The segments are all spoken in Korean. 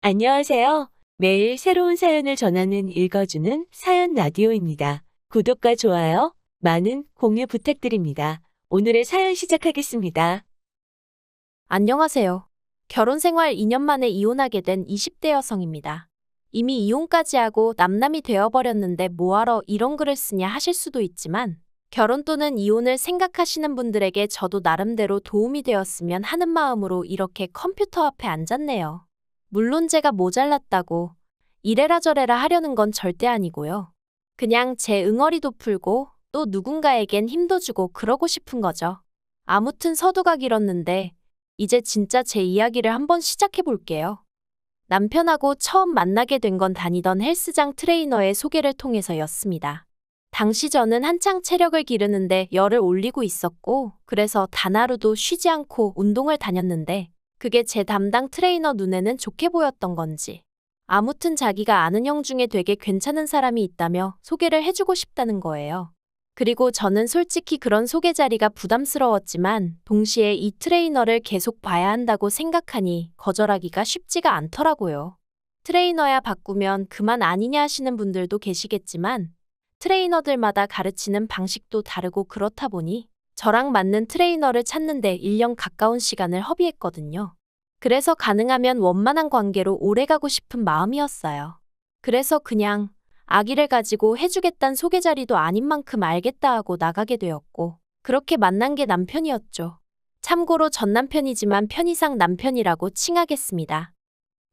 안녕하세요. 매일 새로운 사연을 전하는 읽어주는 사연 라디오입니다. 구독과 좋아요, 많은 공유 부탁드립니다. 오늘의 사연 시작하겠습니다. 안녕하세요. 결혼 생활 2년 만에 이혼하게 된 20대 여성입니다. 이미 이혼까지 하고 남남이 되어버렸는데 뭐하러 이런 글을 쓰냐 하실 수도 있지만 결혼 또는 이혼을 생각하시는 분들에게 저도 나름대로 도움이 되었으면 하는 마음으로 이렇게 컴퓨터 앞에 앉았네요. 물론 제가 모자랐다고 이래라 저래라 하려는 건 절대 아니고요. 그냥 제 응어리도 풀고 또 누군가에겐 힘도 주고 그러고 싶은 거죠. 아무튼 서두가 길었는데 이제 진짜 제 이야기를 한번 시작해 볼게요. 남편하고 처음 만나게 된 건 다니던 헬스장 트레이너의 소개를 통해서였습니다. 당시 저는 한창 체력을 기르는데 열을 올리고 있었고, 그래서 단 하루도 쉬지 않고 운동을 다녔는데, 그게 제 담당 트레이너 눈에는 좋게 보였던 건지. 아무튼 자기가 아는 형 중에 되게 괜찮은 사람이 있다며 소개를 해주고 싶다는 거예요. 그리고 저는 솔직히 그런 소개 자리가 부담스러웠지만 동시에 이 트레이너를 계속 봐야 한다고 생각하니 거절하기가 쉽지가 않더라고요. 트레이너야 바꾸면 그만 아니냐 하시는 분들도 계시겠지만 트레이너들마다 가르치는 방식도 다르고 그렇다 보니 저랑 맞는 트레이너를 찾는데 1년 가까운 시간을 허비했거든요. 그래서 가능하면 원만한 관계로 오래가고 싶은 마음이었어요. 그래서 그냥 아기를 가지고 해주겠단 소개 자리도 아닌 만큼 알겠다 하고 나가게 되었고, 그렇게 만난 게 남편이었죠. 참고로 전 남편이지만 편의상 남편이라고 칭하겠습니다.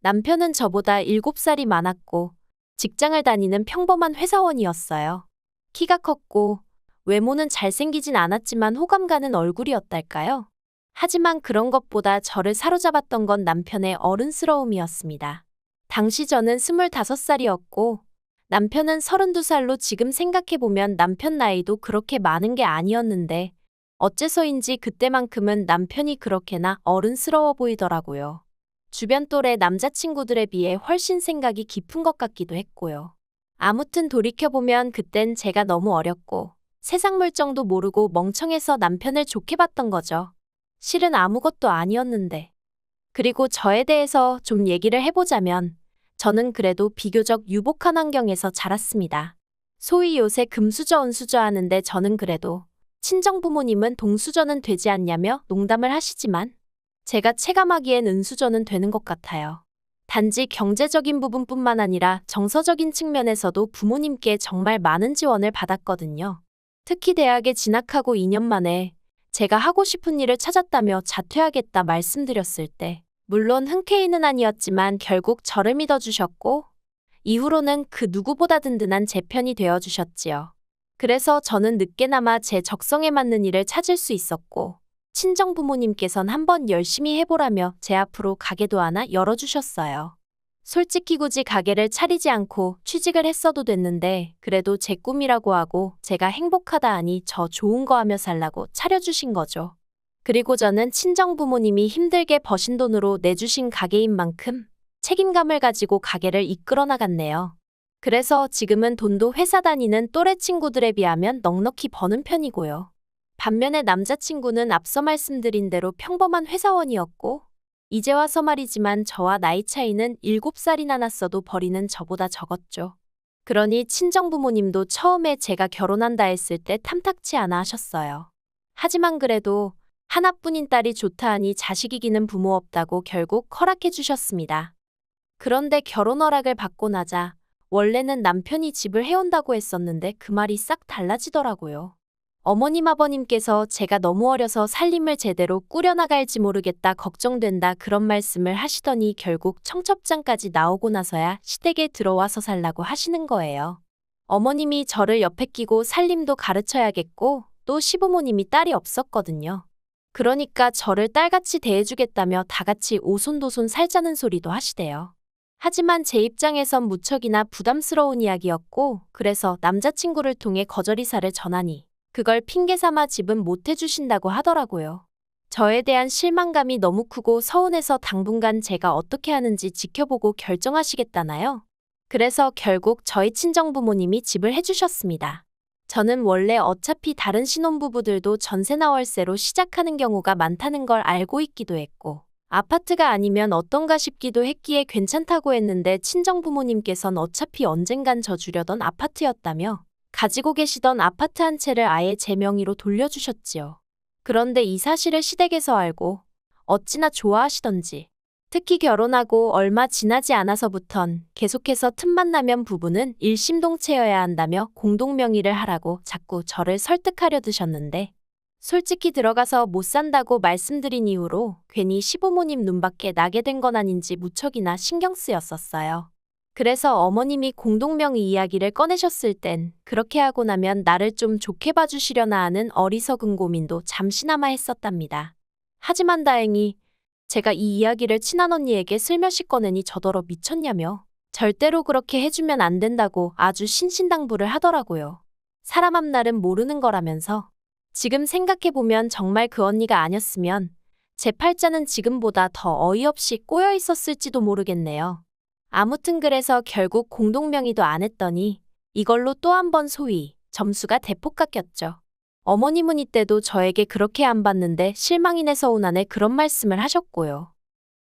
남편은 저보다 7살이 많았고, 직장을 다니는 평범한 회사원이었어요. 키가 컸고, 외모는 잘생기진 않았지만 호감 가는 얼굴이었달까요? 하지만 그런 것보다 저를 사로잡았던 건 남편의 어른스러움이었습니다. 당시 저는 25살이었고, 남편은 32살로 지금 생각해보면 남편 나이도 그렇게 많은 게 아니었는데 어째서인지 그때만큼은 남편이 그렇게나 어른스러워 보이더라고요. 주변 또래 남자친구들에 비해 훨씬 생각이 깊은 것 같기도 했고요. 아무튼 돌이켜보면 그땐 제가 너무 어렸고 세상 물정도 모르고 멍청해서 남편을 좋게 봤던 거죠. 실은 아무것도 아니었는데. 그리고 저에 대해서 좀 얘기를 해보자면 저는 그래도 비교적 유복한 환경에서 자랐습니다. 소위 요새 금수저 은수저 하는데 저는 그래도 친정 부모님은 동수저는 되지 않냐며 농담을 하시지만 제가 체감하기엔 은수저는 되는 것 같아요. 단지 경제적인 부분뿐만 아니라 정서적인 측면에서도 부모님께 정말 많은 지원을 받았거든요. 특히 대학에 진학하고 2년 만에 제가 하고 싶은 일을 찾았다며 자퇴하겠다 말씀드렸을 때 물론 흔쾌히는 아니었지만 결국 저를 믿어주셨고 이후로는 그 누구보다 든든한 제 편이 되어주셨지요. 그래서 저는 늦게나마 제 적성에 맞는 일을 찾을 수 있었고 친정 부모님께선 한번 열심히 해보라며 제 앞으로 가게도 하나 열어주셨어요. 솔직히 굳이 가게를 차리지 않고 취직을 했어도 됐는데 그래도 제 꿈이라고 하고 제가 행복하다 하니 저 좋은 거 하며 살라고 차려주신 거죠. 그리고 저는 친정 부모님이 힘들게 버신 돈으로 내주신 가게인 만큼 책임감을 가지고 가게를 이끌어 나갔네요. 그래서 지금은 돈도 회사 다니는 또래 친구들에 비하면 넉넉히 버는 편이고요. 반면에 남자친구는 앞서 말씀드린 대로 평범한 회사원이었고 이제 와서 말이지만 저와 나이 차이는 7살이나 났어도 벌이는 저보다 적었죠. 그러니 친정 부모님도 처음에 제가 결혼한다 했을 때 탐탁치 않아 하셨어요. 하지만 그래도 하나뿐인 딸이 좋다 하니 자식이기는 부모 없다고 결국 허락해 주셨습니다. 그런데 결혼 허락을 받고 나자 원래는 남편이 집을 해온다고 했었는데 그 말이 싹 달라지더라고요. 어머님 아버님께서 제가 너무 어려서 살림을 제대로 꾸려나갈지 모르겠다 걱정된다 그런 말씀을 하시더니 결국 청첩장까지 나오고 나서야 시댁에 들어와서 살라고 하시는 거예요. 어머님이 저를 옆에 끼고 살림도 가르쳐야겠고 또 시부모님이 딸이 없었거든요. 그러니까 저를 딸같이 대해주겠다며 다같이 오손도손 살자는 소리도 하시대요. 하지만 제 입장에선 무척이나 부담스러운 이야기였고 그래서 남자친구를 통해 거절이사를 전하니 그걸 핑계 삼아 집은 못 해주신다고 하더라고요. 저에 대한 실망감이 너무 크고 서운해서 당분간 제가 어떻게 하는지 지켜보고 결정하시겠다나요? 그래서 결국 저희 친정부모님이 집을 해주셨습니다. 저는 원래 어차피 다른 신혼부부들도 전세나 월세로 시작하는 경우가 많다는 걸 알고 있기도 했고 아파트가 아니면 어떤가 싶기도 했기에 괜찮다고 했는데 친정 부모님께선 어차피 언젠간 저 주려던 아파트였다며 가지고 계시던 아파트 한 채를 아예 제 명의로 돌려주셨지요. 그런데 이 사실을 시댁에서 알고 어찌나 좋아하시던지 특히 결혼하고 얼마 지나지 않아서부턴 계속해서 틈만 나면 부부는 일심동체여야 한다며 공동명의를 하라고 자꾸 저를 설득하려 드셨는데 솔직히 들어가서 못 산다고 말씀드린 이후로 괜히 시부모님 눈밖에 나게 된 건 아닌지 무척이나 신경 쓰였었어요. 그래서 어머님이 공동명의 이야기를 꺼내셨을 땐 그렇게 하고 나면 나를 좀 좋게 봐주시려나 하는 어리석은 고민도 잠시나마 했었답니다. 하지만 다행히 제가 이 이야기를 친한언니에게 슬며시 꺼내니 저더러 미쳤냐며 절대로 그렇게 해주면 안 된다고 아주 신신당부를 하더라고요. 사람 앞날은 모르는 거라면서 지금 생각해보면 정말 그 언니가 아니었으면 제 팔자는 지금보다 더 어이없이 꼬여 있었을지도 모르겠네요. 아무튼 그래서 결국 공동명의도 안 했더니 이걸로 또 한 번 소위 점수가 대폭 깎였죠. 어머님은 이때도 저에게 그렇게 안 봤는데 실망이네 서운하네 그런 말씀을 하셨고요.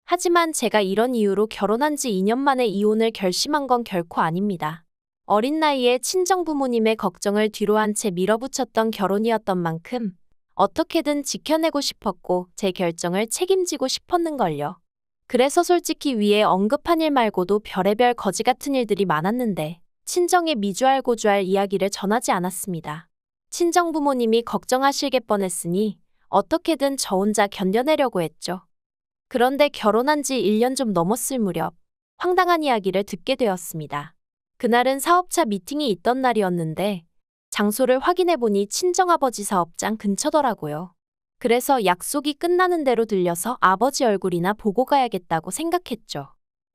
하지만 제가 이런 이유로 결혼한 지 2년 만에 이혼을 결심한 건 결코 아닙니다. 어린 나이에 친정 부모님의 걱정을 뒤로 한 채 밀어붙였던 결혼이었던 만큼 어떻게든 지켜내고 싶었고 제 결정을 책임지고 싶었는걸요. 그래서 솔직히 위에 언급한 일 말고도 별의별 거지 같은 일들이 많았는데 친정에 미주알 고주알 이야기를 전하지 않았습니다. 친정 부모님이 걱정하실게 뻔했으니 어떻게든 저 혼자 견뎌내려고 했죠. 그런데 결혼한 지 1년 좀 넘었을 무렵 황당한 이야기를 듣게 되었습니다. 그날은 사업차 미팅이 있던 날이었는데 장소를 확인해보니 친정아버지 사업장 근처더라고요. 그래서 약속이 끝나는 대로 들려서 아버지 얼굴이나 보고 가야겠다고 생각했죠.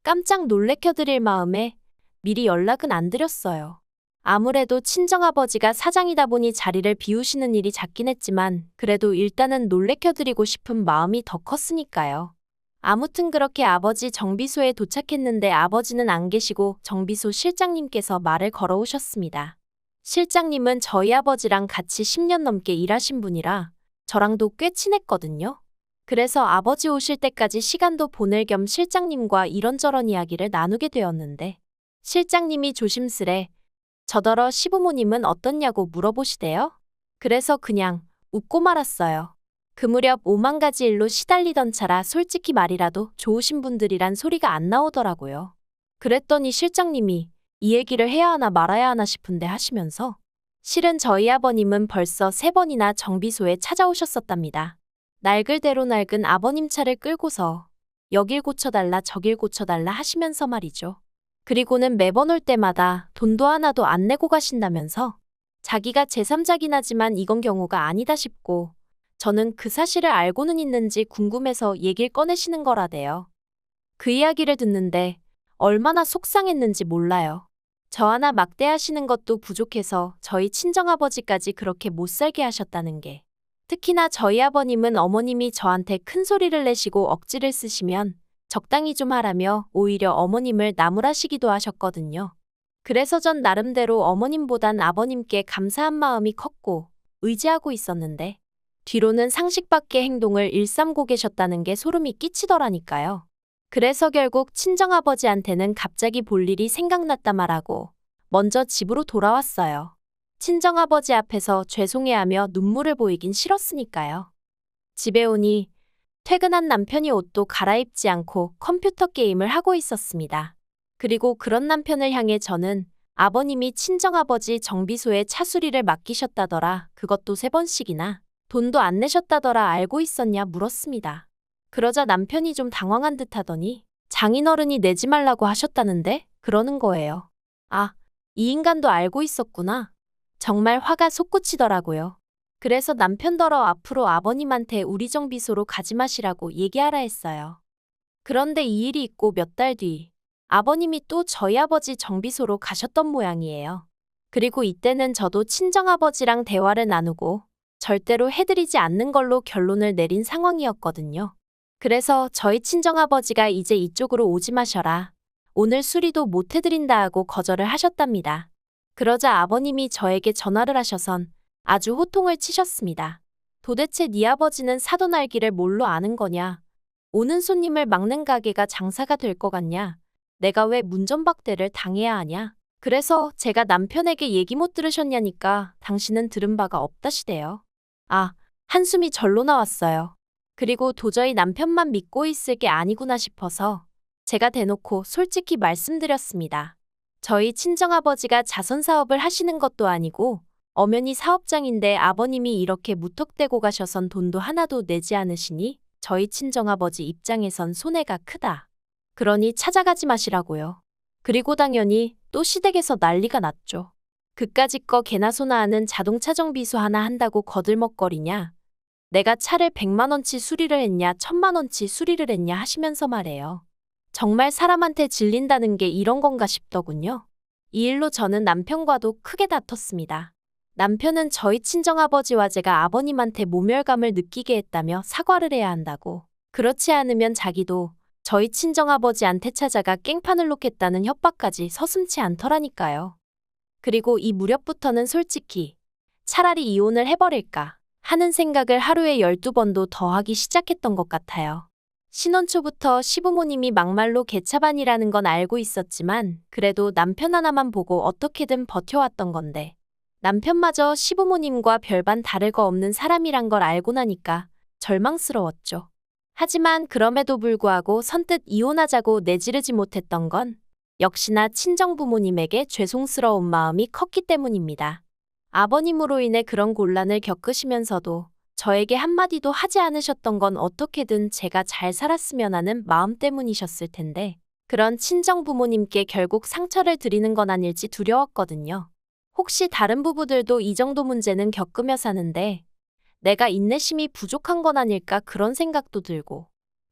깜짝 놀래켜드릴 마음에 미리 연락은 안 드렸어요. 아무래도 친정아버지가 사장이다 보니 자리를 비우시는 일이 잦긴 했지만 그래도 일단은 놀래켜드리고 싶은 마음이 더 컸으니까요. 아무튼 그렇게 아버지 정비소에 도착했는데 아버지는 안 계시고 정비소 실장님께서 말을 걸어오셨습니다. 실장님은 저희 아버지랑 같이 10년 넘게 일하신 분이라 저랑도 꽤 친했거든요. 그래서 아버지 오실 때까지 시간도 보낼 겸 실장님과 이런저런 이야기를 나누게 되었는데 실장님이 조심스레 저더러 시부모님은 어떻냐고 물어보시대요. 그래서 그냥 웃고 말았어요. 그 무렵 5만 가지 일로 시달리던 차라 솔직히 말이라도 좋으신 분들이란 소리가 안 나오더라고요. 그랬더니 실장님이 이 얘기를 해야 하나 말아야 하나 싶은데 하시면서 실은 저희 아버님은 벌써 3번이나 정비소에 찾아오셨었답니다. 낡을대로 낡은 아버님 차를 끌고서 여길 고쳐달라 저길 고쳐달라 하시면서 말이죠. 그리고는 매번 올 때마다 돈도 하나도 안 내고 가신다면서 자기가 제3자긴 하지만 이건 경우가 아니다 싶고 저는 그 사실을 알고는 있는지 궁금해서 얘길 꺼내시는 거라대요. 그 이야기를 듣는데 얼마나 속상했는지 몰라요. 저 하나 막대하시는 것도 부족해서 저희 친정아버지까지 그렇게 못살게 하셨다는 게. 특히나 저희 아버님은 어머님이 저한테 큰 소리를 내시고 억지를 쓰시면 적당히 좀 하라며 오히려 어머님을 나무라시기도 하셨거든요. 그래서 전 나름대로 어머님보단 아버님께 감사한 마음이 컸고 의지하고 있었는데 뒤로는 상식 밖의 행동을 일삼고 계셨다는 게 소름이 끼치더라니까요. 그래서 결국 친정아버지한테는 갑자기 볼 일이 생각났다 말하고 먼저 집으로 돌아왔어요. 친정아버지 앞에서 죄송해하며 눈물을 보이긴 싫었으니까요. 집에 오니 퇴근한 남편이 옷도 갈아입지 않고 컴퓨터 게임을 하고 있었습니다. 그리고 그런 남편을 향해 저는 아버님이 친정아버지 정비소에 차수리를 맡기셨다더라. 그것도 3번씩이나. 돈도 안 내셨다더라. 알고 있었냐 물었습니다. 그러자 남편이 좀 당황한 듯 하더니 장인어른이 내지 말라고 하셨다는데? 그러는 거예요. 아, 이 인간도 알고 있었구나. 정말 화가 솟구치더라고요. 그래서 남편더러 앞으로 아버님한테 우리 정비소로 가지 마시라고 얘기하라 했어요. 그런데 이 일이 있고 몇 달 뒤 아버님이 또 저희 아버지 정비소로 가셨던 모양이에요. 그리고 이때는 저도 친정아버지랑 대화를 나누고 절대로 해드리지 않는 걸로 결론을 내린 상황이었거든요. 그래서 저희 친정아버지가 이제 이쪽으로 오지 마셔라. 오늘 수리도 못 해드린다 하고 거절을 하셨답니다. 그러자 아버님이 저에게 전화를 하셔선 아주 호통을 치셨습니다. 도대체 네 아버지는 사돈 알기를 뭘로 아는 거냐? 오는 손님을 막는 가게가 장사가 될 것 같냐? 내가 왜 문전박대를 당해야 하냐? 그래서 제가 남편에게 얘기 못 들으셨냐니까 당신은 들은 바가 없다시대요. 아, 한숨이 절로 나왔어요. 그리고 도저히 남편만 믿고 있을 게 아니구나 싶어서 제가 대놓고 솔직히 말씀드렸습니다. 저희 친정아버지가 자선사업을 하시는 것도 아니고 엄연히 사업장인데 아버님이 이렇게 무턱대고 가셔선 돈도 하나도 내지 않으시니 저희 친정아버지 입장에선 손해가 크다. 그러니 찾아가지 마시라고요. 그리고 당연히 또 시댁에서 난리가 났죠. 그까짓 거 개나 소나 하는 자동차 정비소 하나 한다고 거들먹거리냐. 내가 차를 100만 원치 수리를 했냐 1000만 원치 수리를 했냐 하시면서 말해요. 정말 사람한테 질린다는 게 이런 건가 싶더군요. 이 일로 저는 남편과도 크게 다퉜습니다. 남편은 저희 친정아버지와 제가 아버님한테 모멸감을 느끼게 했다며 사과를 해야 한다고. 그렇지 않으면 자기도 저희 친정아버지한테 찾아가 깽판을 놓겠다는 협박까지 서슴지 않더라니까요. 그리고 이 무렵부터는 솔직히 차라리 이혼을 해버릴까 하는 생각을 하루에 12번도 더 하기 시작했던 것 같아요. 신혼 초부터 시부모님이 막말로 개차반이라는 건 알고 있었지만 그래도 남편 하나만 보고 어떻게든 버텨왔던 건데 남편마저 시부모님과 별반 다를 거 없는 사람이란 걸 알고 나니까 절망스러웠죠. 하지만 그럼에도 불구하고 선뜻 이혼하자고 내지르지 못했던 건 역시나 친정부모님에게 죄송스러운 마음이 컸기 때문입니다. 아버님으로 인해 그런 곤란을 겪으시면서도 저에게 한마디도 하지 않으셨던 건 어떻게든 제가 잘 살았으면 하는 마음 때문이셨을 텐데 그런 친정부모님께 결국 상처를 드리는 건 아닐지 두려웠거든요. 혹시 다른 부부들도 이 정도 문제는 겪으며 사는데 내가 인내심이 부족한 건 아닐까 그런 생각도 들고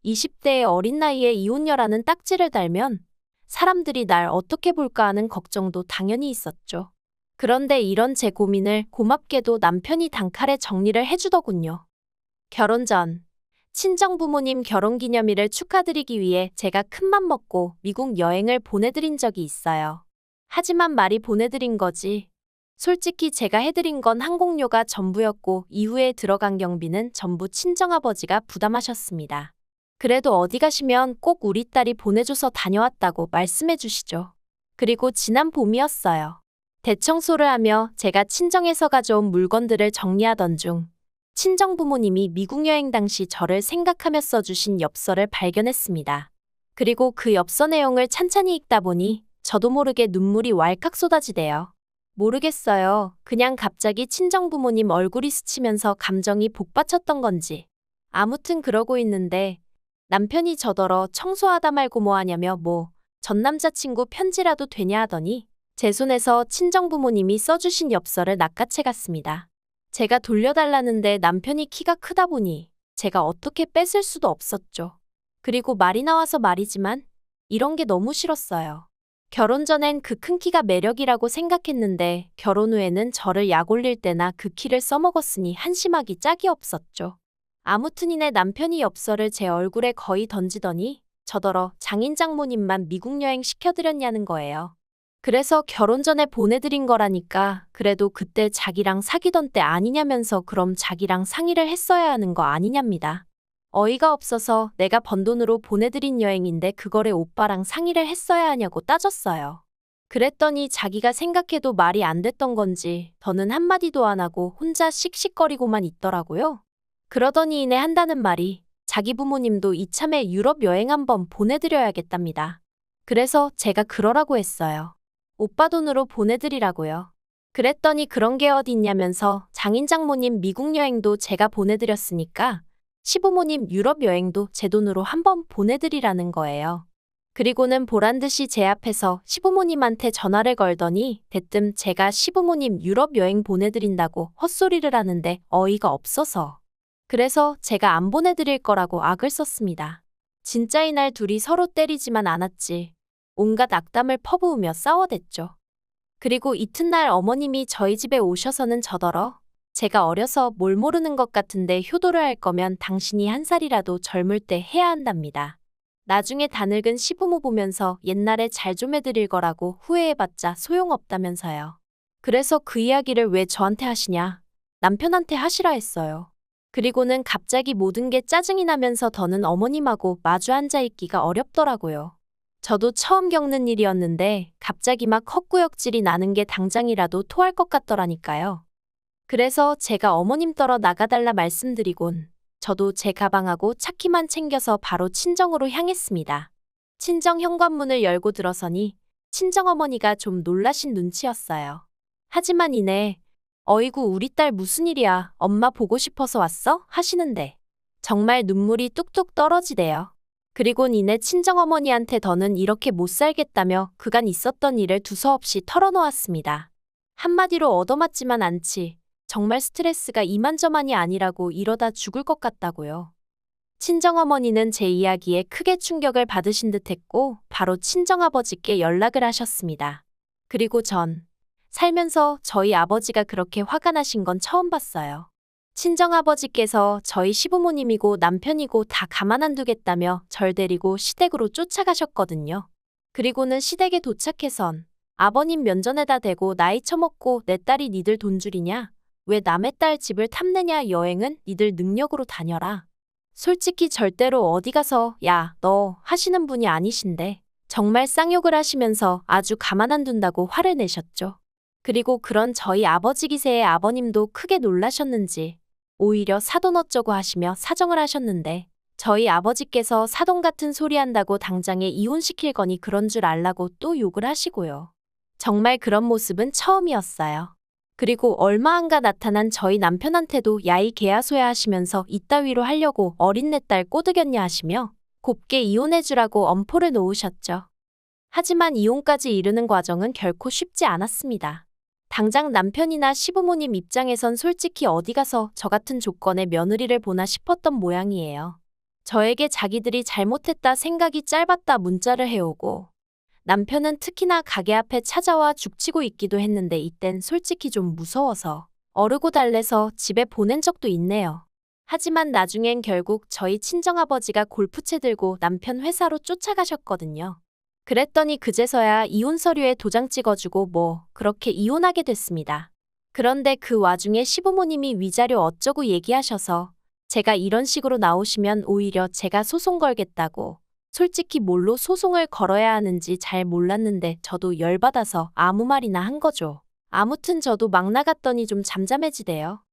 20대의 어린 나이에 이혼녀라는 딱지를 달면 사람들이 날 어떻게 볼까 하는 걱정도 당연히 있었죠. 그런데 이런 제 고민을 고맙게도 남편이 단칼에 정리를 해주더군요. 결혼 전 친정부모님 결혼기념일을 축하드리기 위해 제가 큰맘 먹고 미국 여행을 보내드린 적이 있어요. 하지만 말이 보내드린 거지. 솔직히 제가 해드린 건 항공료가 전부였고 이후에 들어간 경비는 전부 친정아버지가 부담하셨습니다. 그래도 어디 가시면 꼭 우리 딸이 보내줘서 다녀왔다고 말씀해 주시죠. 그리고 지난 봄이었어요. 대청소를 하며 제가 친정에서 가져온 물건들을 정리하던 중 친정부모님이 미국 여행 당시 저를 생각하며 써주신 엽서를 발견했습니다. 그리고 그 엽서 내용을 찬찬히 읽다 보니 저도 모르게 눈물이 왈칵 쏟아지대요. 모르겠어요. 그냥 갑자기 친정부모님 얼굴이 스치면서 감정이 복받쳤던 건지. 아무튼 그러고 있는데 남편이 저더러 청소하다 말고 뭐 하냐며 전 남자친구 편지라도 되냐 하더니 제 손에서 친정부모님이 써주신 엽서를 낚아채 갔습니다. 제가 돌려달라는데 남편이 키가 크다 보니 제가 어떻게 뺏을 수도 없었죠. 그리고 말이 나와서 말이지만 이런 게 너무 싫었어요. 결혼 전엔 그 큰 키가 매력이라고 생각했는데 결혼 후에는 저를 약 올릴 때나 그 키를 써먹었으니 한심하기 짝이 없었죠. 아무튼 이내 남편이 엽서를 제 얼굴에 거의 던지더니 저더러 장인 장모님만 미국 여행 시켜드렸냐는 거예요. 그래서 결혼 전에 보내드린 거라니까 그래도 그때 자기랑 사귀던 때 아니냐면서 그럼 자기랑 상의를 했어야 하는 거 아니냐입니다. 어이가 없어서 내가 번 돈으로 보내드린 여행인데 그거를 오빠랑 상의를 했어야 하냐고 따졌어요. 그랬더니 자기가 생각해도 말이 안 됐던 건지 더는 한마디도 안 하고 혼자 씩씩거리고만 있더라고요. 그러더니 이내 한다는 말이 자기 부모님도 이참에 유럽 여행 한번 보내드려야겠답니다. 그래서 제가 그러라고 했어요. 오빠 돈으로 보내드리라고요. 그랬더니 그런 게 어딨냐면서 장인 장모님 미국 여행도 제가 보내드렸으니까 시부모님 유럽 여행도 제 돈으로 한번 보내드리라는 거예요. 그리고는 보란듯이 제 앞에서 시부모님한테 전화를 걸더니 대뜸 제가 시부모님 유럽 여행 보내드린다고 헛소리를 하는데 어이가 없어서. 그래서 제가 안 보내드릴 거라고 악을 썼습니다. 진짜 이날 둘이 서로 때리지만 않았지. 온갖 악담을 퍼부으며 싸워댔죠. 그리고 이튿날 어머님이 저희 집에 오셔서는 저더러 제가 어려서 뭘 모르는 것 같은데 효도를 할 거면 당신이 한 살이라도 젊을 때 해야 한답니다. 나중에 다 늙은 시부모 보면서 옛날에 잘 좀 해드릴 거라고 후회해봤자 소용없다면서요. 그래서 그 이야기를 왜 저한테 하시냐? 남편한테 하시라 했어요. 그리고는 갑자기 모든 게 짜증이 나면서 더는 어머님하고 마주 앉아 있기가 어렵더라고요. 저도 처음 겪는 일이었는데 갑자기 막 헛구역질이 나는 게 당장이라도 토할 것 같더라니까요. 그래서 제가 어머님 떨어 나가달라 말씀드리곤 저도 제 가방하고 차키만 챙겨서 바로 친정으로 향했습니다. 친정 현관문을 열고 들어서니 친정어머니가 좀 놀라신 눈치였어요. 하지만 이내 어이구 우리 딸 무슨 일이야 엄마 보고 싶어서 왔어? 하시는데 정말 눈물이 뚝뚝 떨어지대요. 그리곤 이내 친정어머니한테 더는 이렇게 못 살겠다며 그간 있었던 일을 두서없이 털어놓았습니다. 한마디로 얻어맞지만 않지. 정말 스트레스가 이만저만이 아니라고 이러다 죽을 것 같다고요. 친정어머니는 제 이야기에 크게 충격을 받으신 듯했고 바로 친정아버지께 연락을 하셨습니다. 그리고 전 살면서 저희 아버지가 그렇게 화가 나신 건 처음 봤어요. 친정아버지께서 저희 시부모님이고 남편이고 다 가만 안 두겠다며 절 데리고 시댁으로 쫓아가셨거든요. 그리고는 시댁에 도착해선 아버님 면전에다 대고 나이 처먹고 내 딸이 니들 돈줄이냐? 왜 남의 딸 집을 탐내냐? 여행은 니들 능력으로 다녀라. 솔직히 절대로 어디 가서 야, 너 하시는 분이 아니신데 정말 쌍욕을 하시면서 아주 가만 안 둔다고 화를 내셨죠. 그리고 그런 저희 아버지 기세에 아버님도 크게 놀라셨는지 오히려 사돈 어쩌고 하시며 사정을 하셨는데 저희 아버지께서 사돈 같은 소리 한다고 당장에 이혼시킬 거니 그런 줄 알라고 또 욕을 하시고요. 정말 그런 모습은 처음이었어요. 그리고 얼마 안가 나타난 저희 남편한테도 야이 개야소야 하시면서 이따위로 하려고 어린 내 딸 꼬드겼냐 하시며 곱게 이혼해주라고 엄포를 놓으셨죠. 하지만 이혼까지 이르는 과정은 결코 쉽지 않았습니다. 당장 남편이나 시부모님 입장에선 솔직히 어디 가서 저 같은 조건의 며느리를 보나 싶었던 모양이에요. 저에게 자기들이 잘못했다 생각이 짧았다 문자를 해오고 남편은 특히나 가게 앞에 찾아와 죽치고 있기도 했는데 이땐 솔직히 좀 무서워서 어르고 달래서 집에 보낸 적도 있네요. 하지만 나중엔 결국 저희 친정아버지가 골프채 들고 남편 회사로 쫓아가셨거든요. 그랬더니 그제서야 이혼 서류에 도장 찍어주고 뭐 그렇게 이혼하게 됐습니다. 그런데 그 와중에 시부모님이 위자료 어쩌고 얘기하셔서 제가 이런 식으로 나오시면 오히려 제가 소송 걸겠다고 솔직히 뭘로 소송을 걸어야 하는지 잘 몰랐는데 저도 열받아서 아무 말이나 한 거죠. 아무튼 저도 막 나갔더니 좀 잠잠해지대요.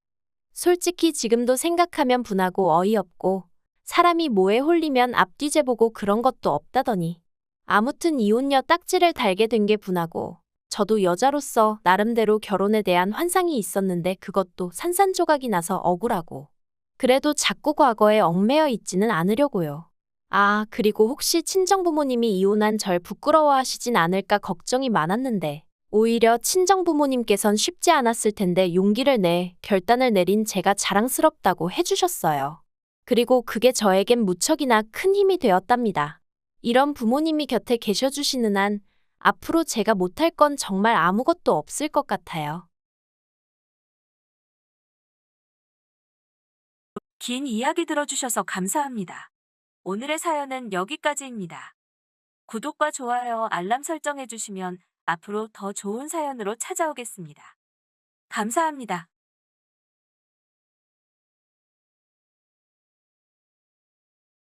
솔직히 지금도 생각하면 분하고 어이없고 사람이 뭐에 홀리면 앞뒤 재보고 그런 것도 없다더니 아무튼 이혼녀 딱지를 달게 된 게 분하고 저도 여자로서 나름대로 결혼에 대한 환상이 있었는데 그것도 산산조각이 나서 억울하고 그래도 자꾸 과거에 얽매여 있지는 않으려고요. 아, 그리고 혹시 친정부모님이 이혼한 절 부끄러워하시진 않을까 걱정이 많았는데 오히려 친정부모님께선 쉽지 않았을 텐데 용기를 내 결단을 내린 제가 자랑스럽다고 해주셨어요. 그리고 그게 저에겐 무척이나 큰 힘이 되었답니다. 이런 부모님이 곁에 계셔주시는 한 앞으로 제가 못할 건 정말 아무것도 없을 것 같아요. 긴 이야기 들어주셔서 감사합니다. 오늘의 사연은 여기까지입니다. 구독과 좋아요, 알람 설정해주시면 앞으로 더 좋은 사연으로 찾아오겠습니다. 감사합니다.